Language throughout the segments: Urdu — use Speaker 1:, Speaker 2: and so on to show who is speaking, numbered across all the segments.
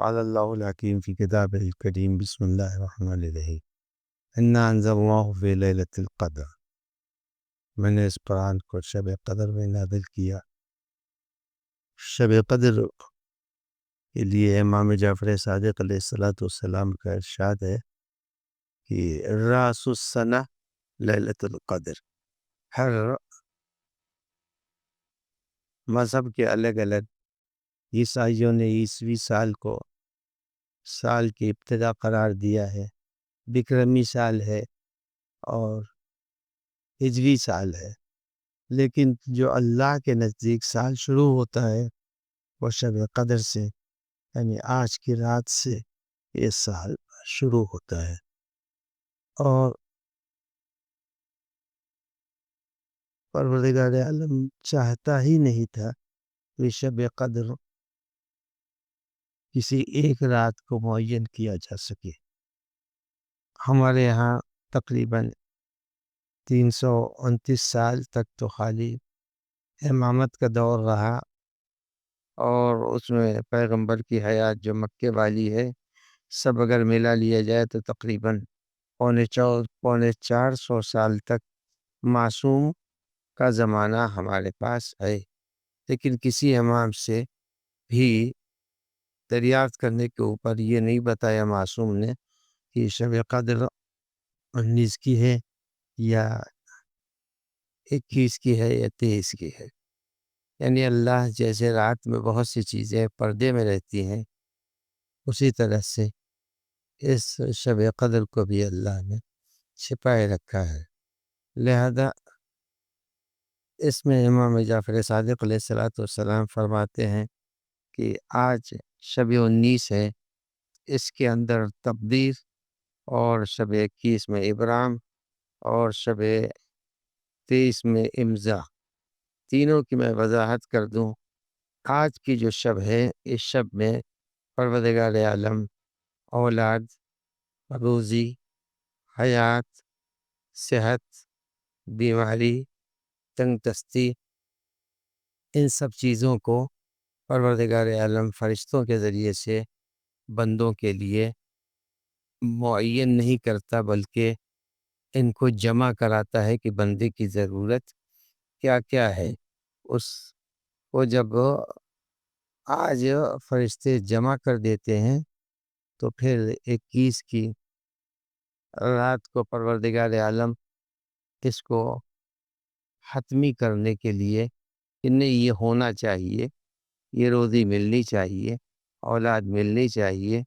Speaker 1: قال الله الحكيم في كتابه الكريم بسم الله الرحمن الرحيم إنا أنزلناه في ليلة القدر. میں نے اس قرآن کو شب قدر میں نازل کیا. شب قدر کے لیے امام جعفر صادق علیہ السلام کا ارشاد ہے کہ راس السنہ لیلۃ القدر. ہر مذہب کے الگ الگ عیسائیوں نے عیسوی سال کو سال کی ابتدا قرار دیا ہے، بکرمی سال ہے اور ہجری سال ہے، لیکن جو اللہ کے نزدیک سال شروع ہوتا ہے وہ شب قدر سے، یعنی آج کی رات سے یہ سال شروع ہوتا ہے. اور پروردگار عالم چاہتا ہی نہیں تھا کہ شب قدر کسی ایک رات کو معین کیا جا سکے. ہمارے ہاں تقریباً 329 سال تک تو خالی امامت کا دور رہا، اور اس میں پیغمبر کی حیات جو مکے والی ہے سب اگر ملا لیا جائے تو تقریباً 450 سال تک معصوم کا زمانہ ہمارے پاس ہے. لیکن کسی امام سے بھی دریافت کرنے کے اوپر یہ نہیں بتایا معصوم نے کہ شب قدر 19 کی ہے یا 21 کی ہے یا 23 کی ہے. یعنی اللہ جیسے رات میں بہت سی چیزیں پردے میں رہتی ہیں، اسی طرح سے اس شب قدر کو بھی اللہ نے چھپائے رکھا ہے. لہذا اس میں امام جعفر صادق علیہ السلام فرماتے ہیں کہ آج شب 19 ہے، اس کے اندر تقدیر، اور شب 21 میں ابرام، اور شب 23 میں امضا، تینوں کی میں وضاحت کر دوں. آج کی جو شب ہے اس شب میں پروردگار عالم اولاد، روزی، حیات، صحت، بیماری، تنگ دستی، ان سب چیزوں کو پروردگار عالم فرشتوں کے ذریعے سے بندوں کے لیے معین نہیں کرتا، بلکہ ان کو جمع کراتا ہے کہ بندے کی ضرورت کیا کیا ہے. اس کو جب آج فرشتے جمع کر دیتے ہیں تو پھر 21 کی رات کو پروردگار عالم اس کو حتمی کرنے کے لیے انہیں یہ ہونا چاہیے، یہ روزی ملنی چاہیے، اولاد ملنی چاہیے،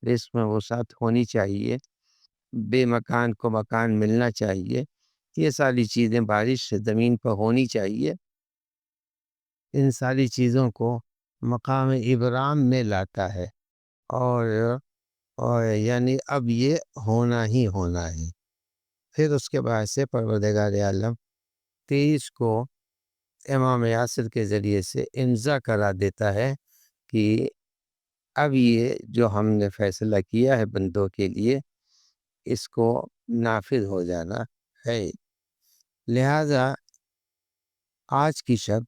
Speaker 1: رزق میں وسعت ہونی چاہیے، بے مکان کو مکان ملنا چاہیے، یہ ساری چیزیں بارش سے زمین پر ہونی چاہیے. ان ساری چیزوں کو مقام ابرام میں لاتا ہے، اور یعنی اب یہ ہونا ہی ہونا ہے. پھر اس کے بعد سے پروردگار عالم 23 کو امام یاسر کے ذریعے سے امضا کرا دیتا ہے کہ اب یہ جو ہم نے فیصلہ کیا ہے بندوں کے لیے اس کو نافذ ہو جانا ہے. لہذا آج کی شب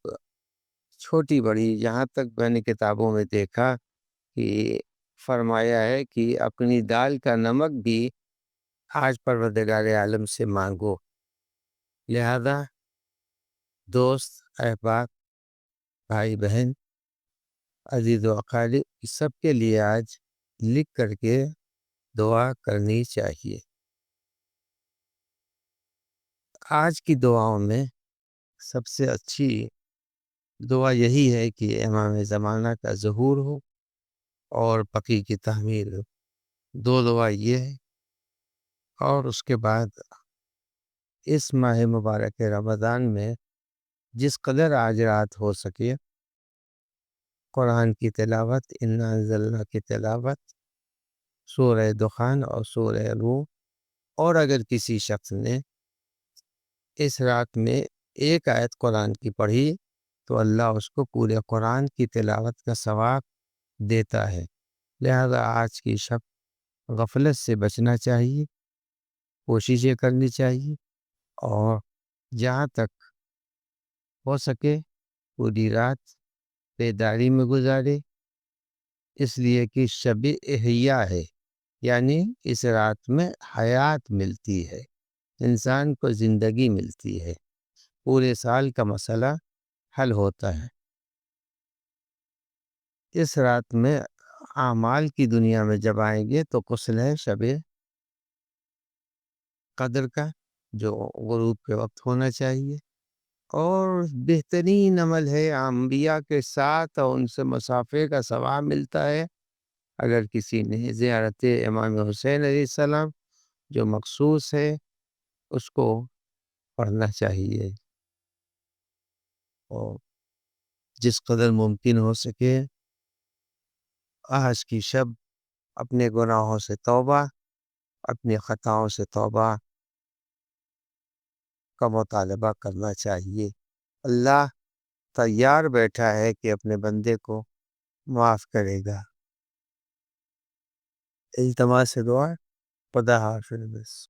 Speaker 1: چھوٹی بڑی، جہاں تک میں نے کتابوں میں دیکھا کہ فرمایا ہے کہ اپنی دال کا نمک بھی آج پروردگار عالم سے مانگو. لہذا دوست، احباب، بھائی بہن، عزیز و اقارب، سب کے لیے آج لکھ کر کے دعا کرنی چاہیے. آج کی دعاؤں میں سب سے اچھی دعا یہی ہے کہ امام زمانہ کا ظہور ہو اور بقی کی تعمیر ہو. دو دعا یہ ہے. اور اس کے بعد اس ماہ مبارک رمضان میں جس قدر آج رات ہو سکے قرآن کی تلاوت، انا انزلنا کی تلاوت، سورہ دخان اور سورہ روم، اور اگر کسی شخص نے اس رات میں ایک آیت قرآن کی پڑھی تو اللہ اس کو پورے قرآن کی تلاوت کا ثواب دیتا ہے. لہذا آج کی شب غفلت سے بچنا چاہیے، کوششیں کرنی چاہیے، اور جہاں تک ہو سکے پوری رات بیداری میں گزارے، اس لیے کہ شب احیا ہے، یعنی اس رات میں حیات ملتی ہے، انسان کو زندگی ملتی ہے، پورے سال کا مسئلہ حل ہوتا ہے۔ اس رات میں اعمال کی دنیا میں جب آئیں گے تو غسل ہے شب قدر کا، جو غروب کے وقت ہونا چاہیے، اور بہترین عمل ہے انبیاء کے ساتھ، اور ان سے مصافحے کا ثواب ملتا ہے۔ اگر کسی نے زیارت امام حسین علیہ السلام جو مخصوص ہے اس کو پڑھنا چاہیے، اور جس قدر ممکن ہو سکے آج کی شب اپنے گناہوں سے توبہ، اپنی خطاؤں سے توبہ کا مطالبہ کرنا چاہیے۔ اللہ تیار بیٹھا ہے کہ اپنے بندے کو معاف کرے گا۔ التماس دعا، خدا حافظ۔